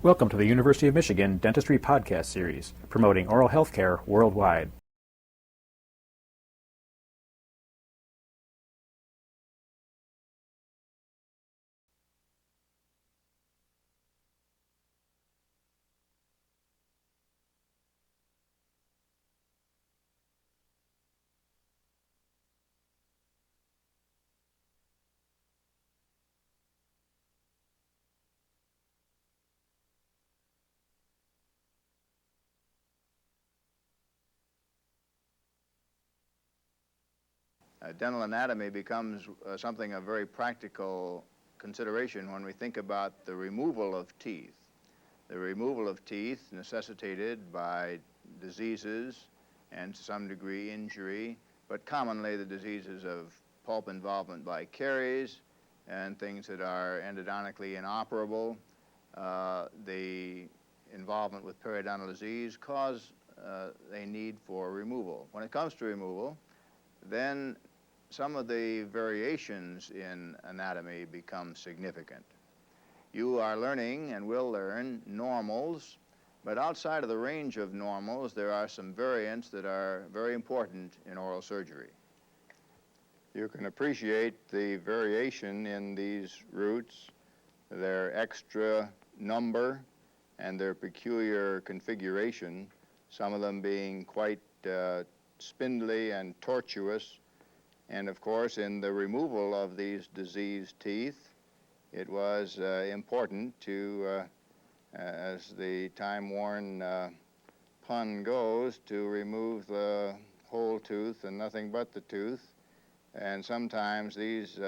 Welcome to the University of Michigan Dentistry Podcast Series, promoting oral health care worldwide. Dental anatomy becomes something of very practical consideration when we think about the removal of teeth. The removal of teeth necessitated by diseases and to some degree injury, but commonly the diseases of pulp involvement by caries and things that are endodontically inoperable. The involvement with periodontal disease cause a need for removal. When it comes to removal, then some of the variations in anatomy become significant. You are learning and will learn normals, but outside of the range of normals, there are some variants that are very important in oral surgery. You can appreciate the variation in these roots, their extra number, and their peculiar configuration, some of them being quite spindly and tortuous. And of course, in the removal of these diseased teeth, it was important to, as the time-worn pun goes, to remove the whole tooth and nothing but the tooth. And sometimes these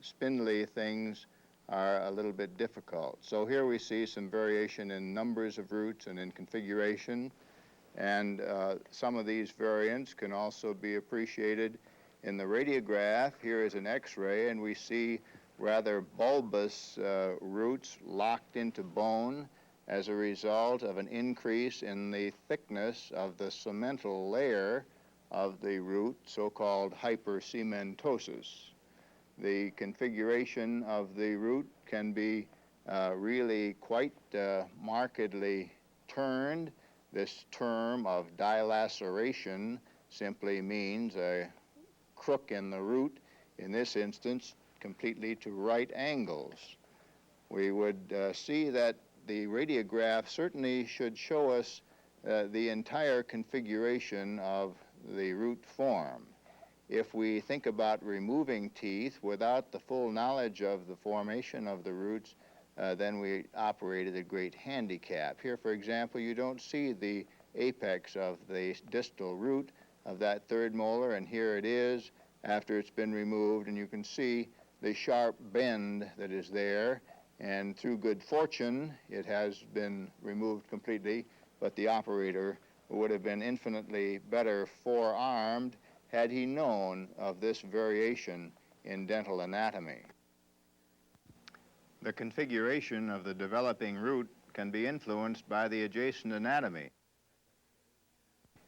spindly things are a little bit difficult. So here we see some variation in numbers of roots and in configuration. And some of these variants can also be appreciated in the radiograph. Here is an X-ray, and we see rather bulbous roots locked into bone as a result of an increase in the thickness of the cemental layer of the root, so-called hypercementosis. The configuration of the root can be really quite markedly turned. This term of dilaceration simply means a crook in the root, in this instance, completely to right angles. We would see that the radiograph certainly should show us the entire configuration of the root form. If we think about removing teeth without the full knowledge of the formation of the roots, then we operate at a great handicap. Here, for example, you don't see the apex of the distal root of that third molar, and here it is after it's been removed, and you can see the sharp bend that is there, and through good fortune, it has been removed completely, but the operator would have been infinitely better forearmed had he known of this variation in dental anatomy. The configuration of the developing root can be influenced by the adjacent anatomy.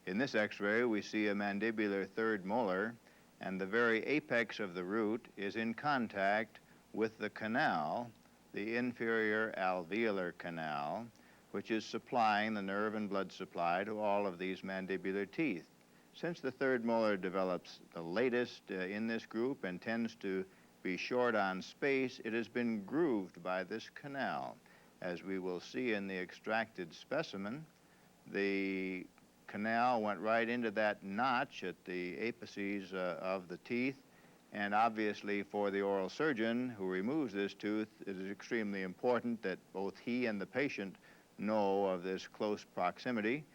In this X-ray, we see a mandibular third molar, and the very apex of the root is in contact with the canal, the inferior alveolar canal, which is supplying the nerve and blood supply to all of these mandibular teeth. Since the third molar develops the latest in this group and tends to be short on space, it has been grooved by this canal. As we will see in the extracted specimen, the canal went right into that notch at the apices of the teeth, and obviously for the oral surgeon who removes this tooth, it is extremely important that both he and the patient know of this close proximity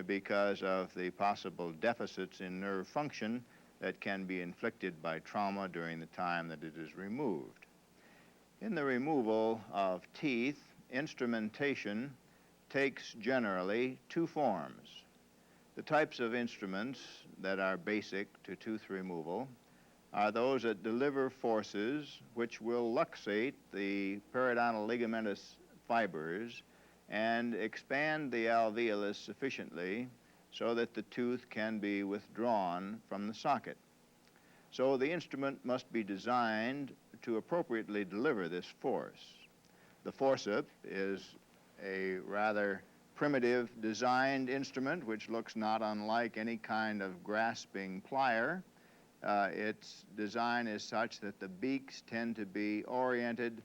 because of the possible deficits in nerve function that can be inflicted by trauma during the time that it is removed. In the removal of teeth, instrumentation takes generally two forms. The types of instruments that are basic to tooth removal are those that deliver forces which will luxate the periodontal ligamentous fibers and expand the alveolus sufficiently so that the tooth can be withdrawn from the socket. So the instrument must be designed to appropriately deliver this force. The forceps is a rather primitive designed instrument which looks not unlike any kind of grasping plier. Its design is such that the beaks tend to be oriented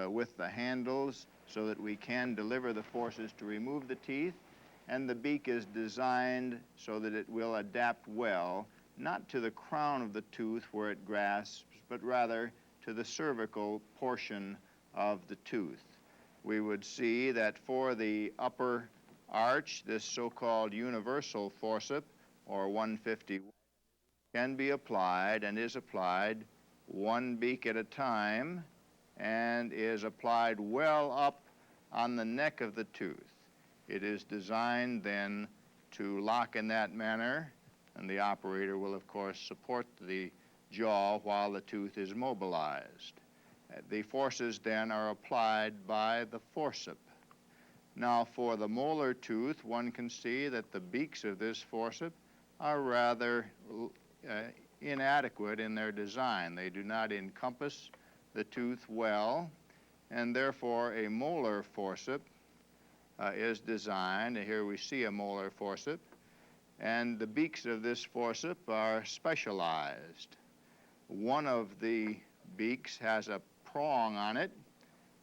with the handles so that we can deliver the forces to remove the teeth, and the beak is designed so that it will adapt well, not to the crown of the tooth where it grasps, but rather to the cervical portion of the tooth. We would see that for the upper arch, this so-called universal forceps, or 150, can be applied and is applied one beak at a time and is applied well up on the neck of the tooth. It is designed then to lock in that manner, and the operator will of course support the jaw while the tooth is mobilized. The forces then are applied by the forceps. Now for the molar tooth, one can see that the beaks of this forceps are rather inadequate in their design. They do not encompass the tooth well, and therefore a molar forceps is designed. Here we see a molar forceps, and the beaks of this forceps are specialized. One of the beaks has a prong on it,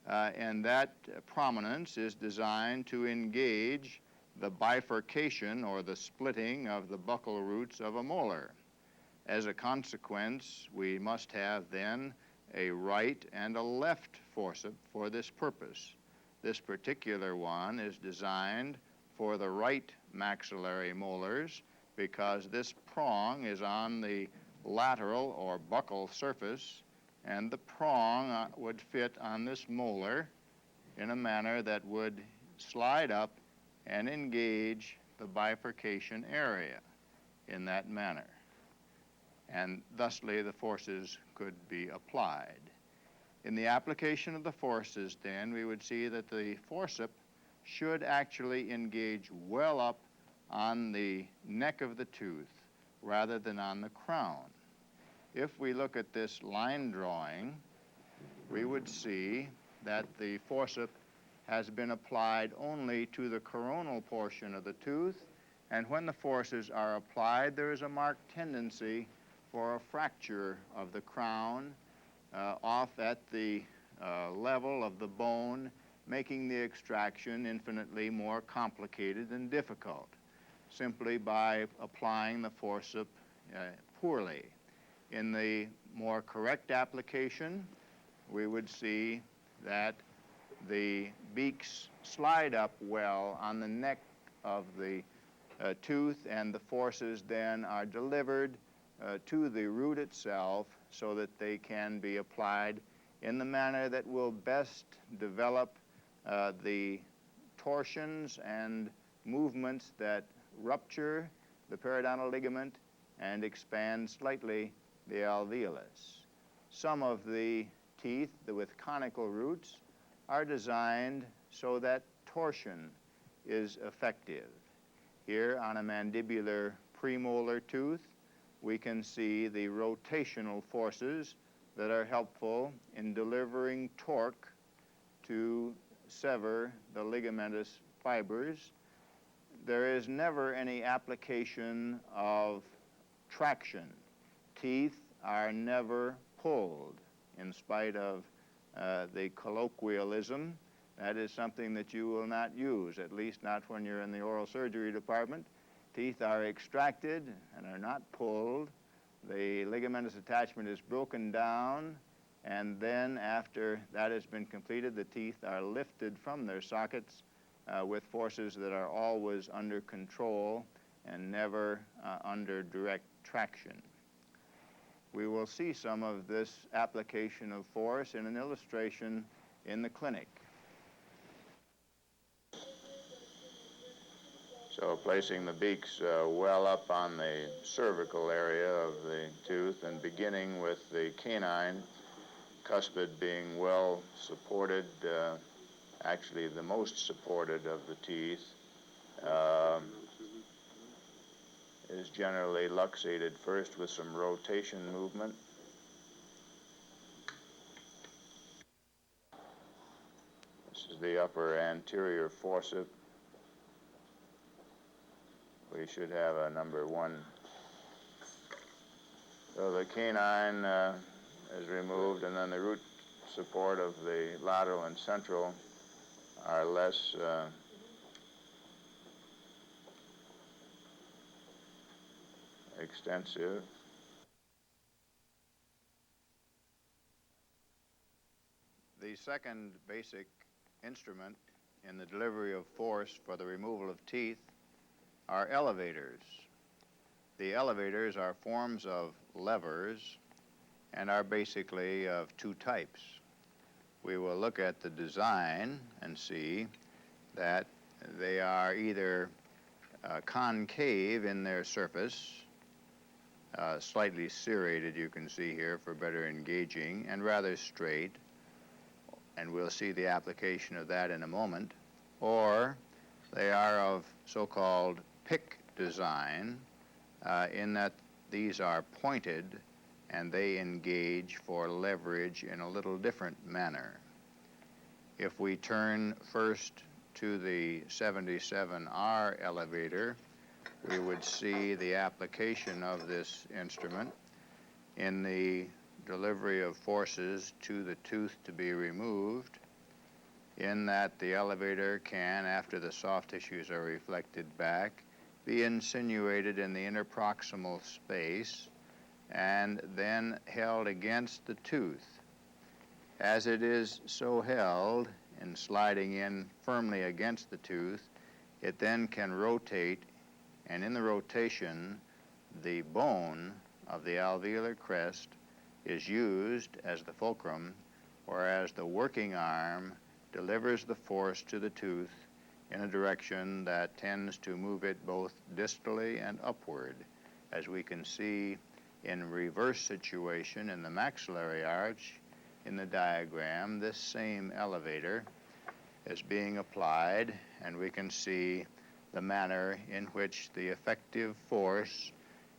and that prominence is designed to engage the bifurcation or the splitting of the buccal roots of a molar. As a consequence, we must have then a right and a left forceps for this purpose. This particular one is designed for the right maxillary molars because this prong is on the lateral or buccal surface, and the prong would fit on this molar in a manner that would slide up and engage the bifurcation area in that manner. And thusly the forces could be applied. In the application of the forces then, we would see that the forceps should actually engage well up on the neck of the tooth rather than on the crown. If we look at this line drawing, we would see that the forceps has been applied only to the coronal portion of the tooth, and when the forces are applied, there is a marked tendency for a fracture of the crown off at the level of the bone, making the extraction infinitely more complicated and difficult, simply by applying the forceps poorly. In the more correct application, we would see that the beaks slide up well on the neck of the tooth, and the forces then are delivered to the root itself so that they can be applied in the manner that will best develop the torsions and movements that rupture the periodontal ligament and expand slightly the alveolus. Some of the teeth with conical roots are designed so that torsion is effective. Here on a mandibular premolar tooth, we can see the rotational forces that are helpful in delivering torque to sever the ligamentous fibers. There is never any application of traction. Teeth are never pulled, in spite of the colloquialism. That is something that you will not use, at least not when you're in the oral surgery department. Teeth are extracted and are not pulled. The ligamentous attachment is broken down, and then after that has been completed, the teeth are lifted from their sockets with forces that are always under control and never under direct traction. We will see some of this application of force in an illustration in the clinic. So placing the beaks well up on the cervical area of the tooth and beginning with the canine cuspid being well supported, actually the most supported of the teeth, is generally luxated first with some rotation movement. This is the upper anterior fossa. We should have a number 1. So the canine is removed, and then the root support of the lateral and central are less extensive. The second basic instrument in the delivery of force for the removal of teeth are elevators. The elevators are forms of levers and are basically of 2 types. We will look at the design and see that they are either concave in their surface, slightly serrated, you can see here for better engaging, and rather straight, and we'll see the application of that in a moment, or they are of so-called pick design, in that these are pointed and they engage for leverage in a little different manner. If we turn first to the 77R elevator, we would see the application of this instrument in the delivery of forces to the tooth to be removed, in that the elevator can, after the soft tissues are reflected back, be insinuated in the interproximal space and then held against the tooth. As it is so held and sliding in firmly against the tooth, it then can rotate, and in the rotation, the bone of the alveolar crest is used as the fulcrum, whereas the working arm delivers the force to the tooth in a direction that tends to move it both distally and upward. As we can see in reverse situation in the maxillary arch in the diagram, this same elevator is being applied, and we can see the manner in which the effective force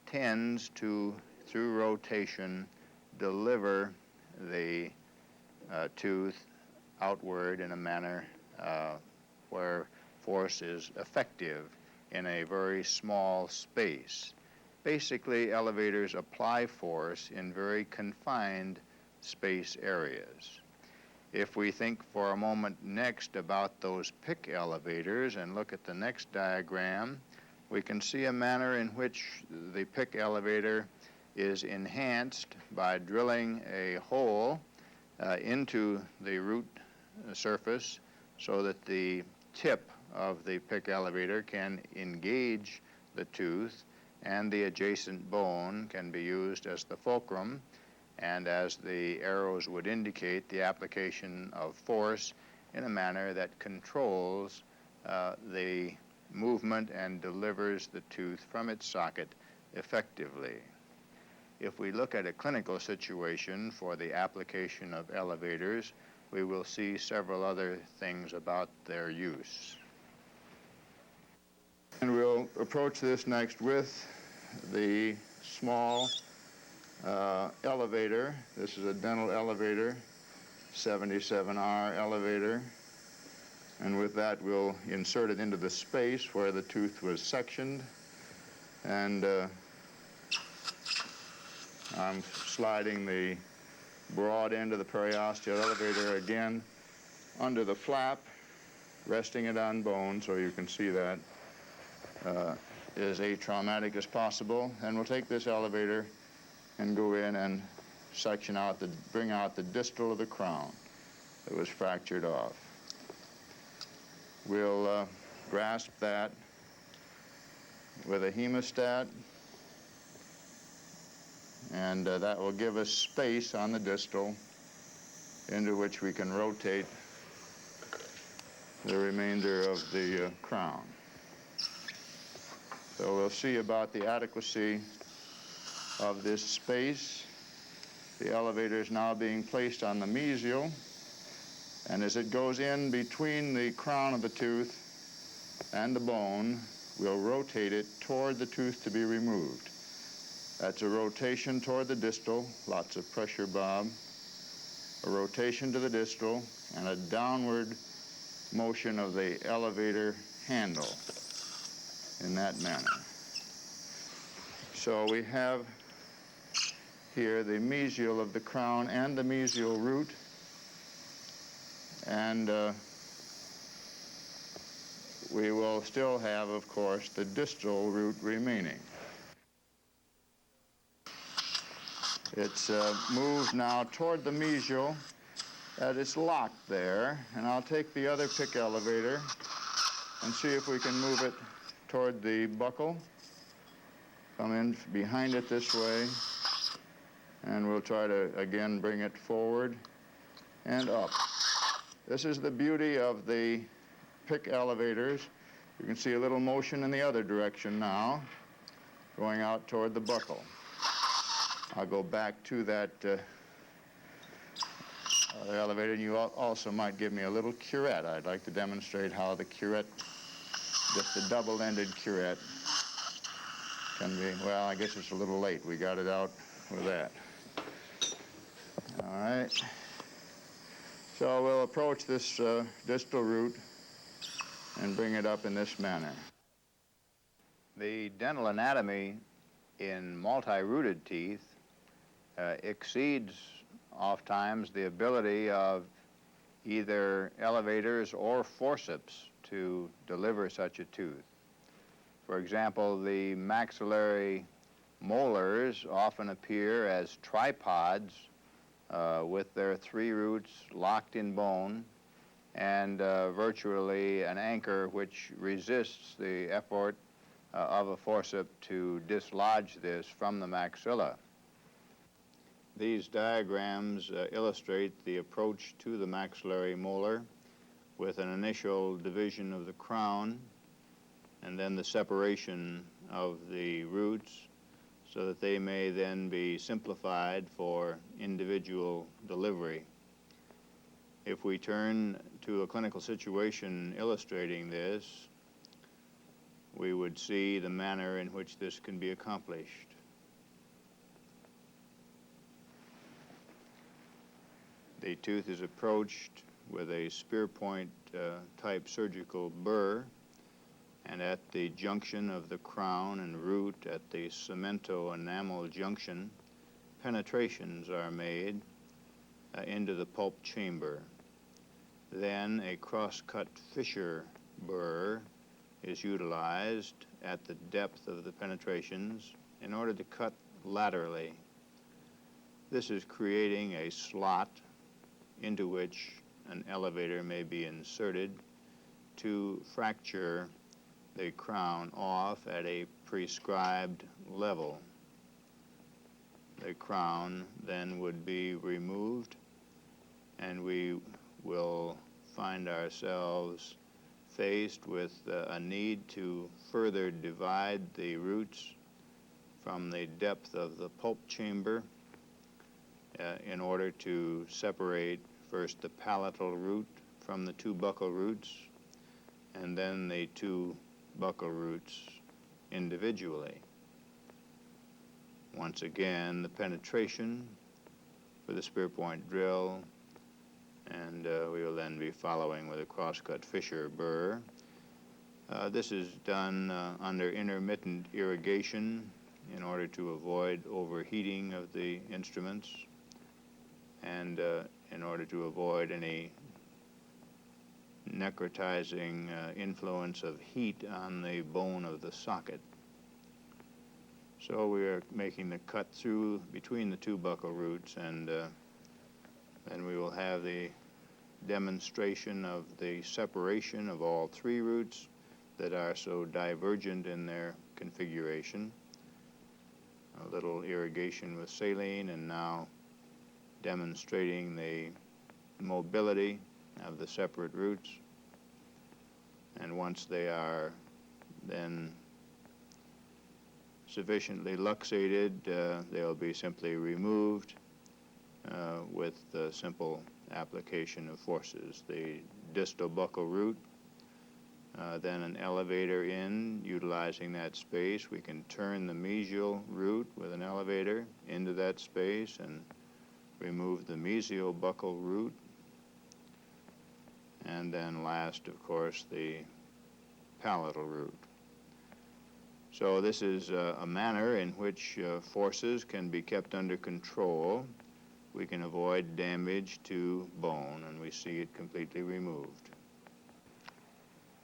tends to, through rotation, deliver the tooth outward in a manner where force is effective in a very small space. Basically, elevators apply force in very confined space areas. If we think for a moment next about those pick elevators and look at the next diagram, we can see a manner in which the pick elevator is enhanced by drilling a hole into the root surface so that the tip of the pick elevator can engage the tooth, and the adjacent bone can be used as the fulcrum, and as the arrows would indicate, the application of force in a manner that controls the movement and delivers the tooth from its socket effectively. If we look at a clinical situation for the application of elevators, we will see several other things about their use. And we'll approach this next with the small elevator. This is a dental elevator, 77R elevator. And with that, we'll insert it into the space where the tooth was sectioned. And I'm sliding the broad end of the periosteal elevator again under the flap, resting it on bone so you can see that is atraumatic as possible. And we'll take this elevator and go in and section out bring out the distal of the crown that was fractured off. We'll grasp that with a hemostat, and that will give us space on the distal into which we can rotate the remainder of the crown. So we'll see about the adequacy of this space. The elevator is now being placed on the mesial, and as it goes in between the crown of the tooth and the bone, we'll rotate it toward the tooth to be removed. That's a rotation toward the distal, lots of pressure, Bob, a rotation to the distal, and a downward motion of the elevator handle in that manner. So we have here the mesial of the crown and the mesial root, and we will still have, of course, the distal root remaining. It's moved now toward the mesial, and it's locked there, and I'll take the other pick elevator and see if we can move it toward the buccal. Come in behind it this way, and we'll try to again bring it forward and up. This is the beauty of the pick elevators. You can see a little motion in the other direction now, going out toward the buccal. I'll go back to that other elevator, and you also might give me a little curette. I'd like to demonstrate how the curette, just a double-ended curette, can be, well, I guess it's a little late. We got it out with that. All right. So we'll approach this distal root and bring it up in this manner. The dental anatomy in multi-rooted teeth exceeds oftentimes the ability of either elevators or forceps to deliver such a tooth. For example, the maxillary molars often appear as tripods with their three roots locked in bone and virtually an anchor which resists the effort of a forceps to dislodge this from the maxilla. These diagrams illustrate the approach to the maxillary molar with an initial division of the crown and then the separation of the roots so that they may then be simplified for individual delivery. If we turn to a clinical situation illustrating this, we would see the manner in which this can be accomplished. The tooth is approached with a spear point type surgical burr, and at the junction of the crown and root at the cemento enamel junction, penetrations are made into the pulp chamber. Then a cross-cut fissure burr is utilized at the depth of the penetrations in order to cut laterally. This is creating a slot into which an elevator may be inserted to fracture the crown off at a prescribed level. The crown then would be removed, and we will find ourselves faced with a need to further divide the roots from the depth of the pulp chamber in order to separate first the palatal root from the two buccal roots, and then the two buccal roots individually. Once again, the penetration with a spear point drill, and we will then be following with a cross-cut fissure burr. This is done under intermittent irrigation in order to avoid overheating of the instruments and in order to avoid any necrotizing influence of heat on the bone of the socket. So we are making the cut through between the two buccal roots, and then we will have the demonstration of the separation of all three roots that are so divergent in their configuration. A little irrigation with saline, and now demonstrating the mobility of the separate roots. And once they are then sufficiently luxated, they'll be simply removed with the simple application of forces. The distal buccal root, then an elevator in, utilizing that space. We can turn the mesial root with an elevator into that space and remove the mesial buccal root. and then last, of course, the palatal root. So this is a manner in which forces can be kept under control. We can avoid damage to bone, and we see it completely removed.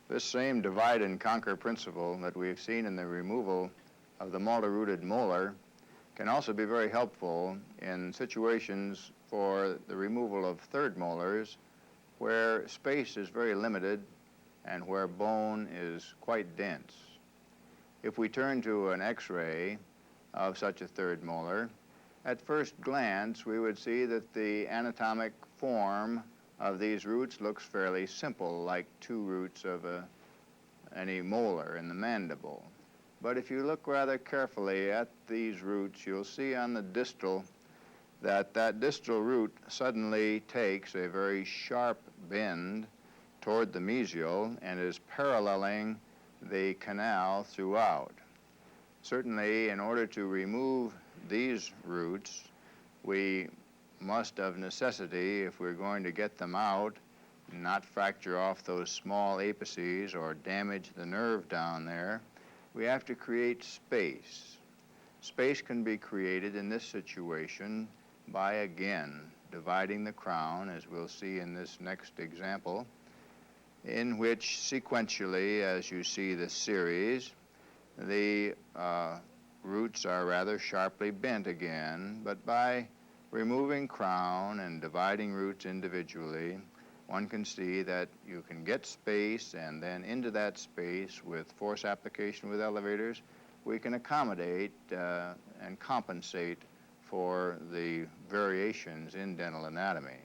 This same divide and conquer principle that we've seen in the removal of the multi-rooted molar can also be very helpful in situations for the removal of third molars where space is very limited and where bone is quite dense. If we turn to an X-ray of such a third molar, at first glance we would see that the anatomic form of these roots looks fairly simple, like two roots of any molar in the mandible. But if you look rather carefully at these roots, you'll see on the distal that distal root suddenly takes a very sharp bend toward the mesial and is paralleling the canal throughout. Certainly, in order to remove these roots, we must of necessity, if we're going to get them out, not fracture off those small apices or damage the nerve down there, we have to create space. Space can be created in this situation by, again, dividing the crown, as we'll see in this next example, in which sequentially, as you see the series, the roots are rather sharply bent again, but by removing crown and dividing roots individually, one can see that you can get space, and then into that space with force application with elevators, we can accommodate and compensate for the variations in dental anatomy.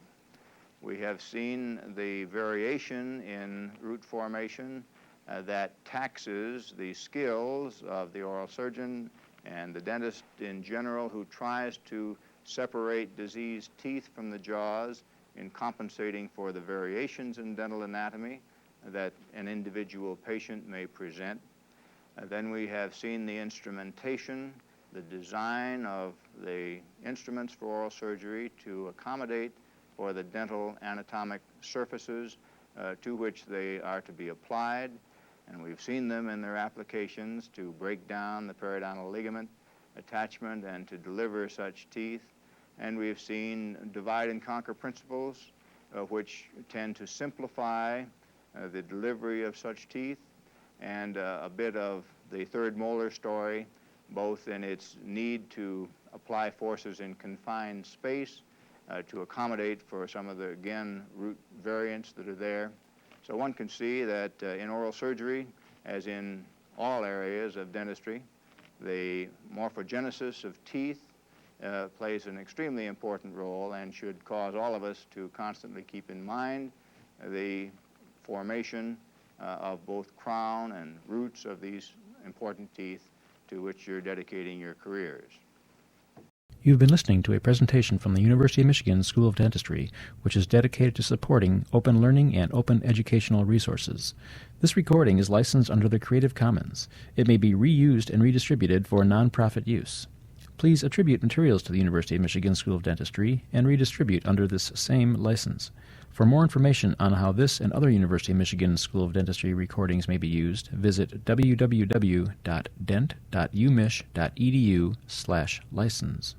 We have seen the variation in root formation that taxes the skills of the oral surgeon and the dentist in general who tries to separate diseased teeth from the jaws in compensating for the variations in dental anatomy that an individual patient may present. Then we have seen the instrumentation, the design of the instruments for oral surgery to accommodate for the dental anatomic surfaces to which they are to be applied. And we've seen them in their applications to break down the periodontal ligament attachment and to deliver such teeth. And we've seen divide and conquer principles which tend to simplify the delivery of such teeth, and a bit of the third molar story, both in its need to apply forces in confined space to accommodate for some of the, again, root variants that are there. So one can see that in oral surgery, as in all areas of dentistry, the morphogenesis of teeth plays an extremely important role and should cause all of us to constantly keep in mind the formation of both crown and roots of these important teeth to which you're dedicating your careers. You've been listening to a presentation from the University of Michigan School of Dentistry, which is dedicated to supporting open learning and open educational resources. This recording is licensed under the Creative Commons. It may be reused and redistributed for nonprofit use. Please attribute materials to the University of Michigan School of Dentistry and redistribute under this same license. For more information on how this and other University of Michigan School of Dentistry recordings may be used, visit www.dent.umich.edu/license.